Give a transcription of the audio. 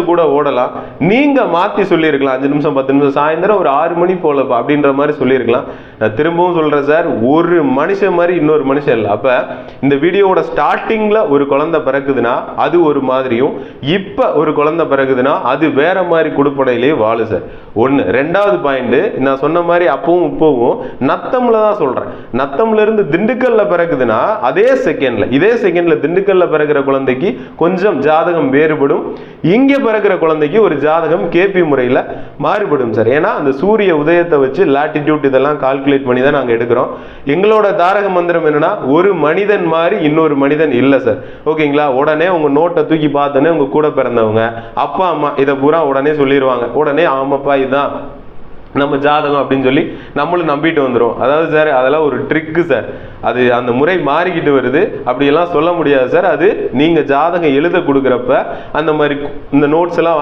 கூட ஓடலாம். நீங்க மாத்தி சொல்லியிருக்கலாம் 5 நிமிஷம் 10 நிமிஷம் சாயந்தரம் ஒரு 6 மணி போலப்பா அப்படின்ற மாதிரி சொல்லியிருக்கலாம். நான் திரும்பவும் சொல்றேன் சார், ஒரு மனுஷன் மாதிரி இன்னொரு மனுஷன் இல்லை. அப்ப இந்த வீடியோவோட ஸ்டார்டிங்ல ஒரு குழந்தை பிறக்குதுன்னா அது ஒரு மாதிரியும், இப்ப ஒரு குழந்தை பிறகுதுன்னா அது வேற மாதிரி குடுப்படையிலேயே வாழு சார். ஒண்ணு. ரெண்டாவது பாயிண்ட், நான் சொன்ன மாதிரி அப்பவும் இப்பவும் நத்தம்ல தான் சொல்றேன். நத்தம்ல இருந்து திண்டுக்கல்ல பிறகுதுன்னா இதே செகண்ட்ல திண்டுக்கல்ல பிறகுற குழந்தைக்கு கொஞ்சம் ஜாதகம் வேறுபடும். இங்கே பிறக்கிற குழந்தைக்கு ஒரு ஜாதகம் கேபி முறையில் மாறுபடும் சார். ஏன்னா அந்த சூரிய உதயத்தை வச்சு லாட்டிடியூட் இதெல்லாம் கால்குலேட் பண்ணி தான் நாங்கள் எடுக்கிறோம். எங்களோட தாரக மந்திரம் என்னன்னா, ஒரு மனிதன் மாதிரி இன்னொரு மனிதன் இல்லை சார். ஓகேங்களா? உடனே உங்க நோட்டை தூக்கி பார்த்தோன்னே உங்க கூட பிறந்தவங்க அப்பா அம்மா இதை பூரா உடனே சொல்லிடுவாங்க. உடனே ஆமாப்பா இதுதான் நம்ம ஜாதகம் அப்படின்னு சொல்லி நம்மளும் நம்பிட்டு வந்துடும். அதாவது சார் அதெல்லாம் ஒரு ட்ரிக்கு சார். அது அந்த முறை மாறிக்கிட்டு வருது. அப்படியெல்லாம் சொல்ல முடியாது சார். அது நீங்க ஜாதகம் எழுத கொடுக்குறப்ப அந்த மாதிரி இந்த நோட்ஸ் எல்லாம்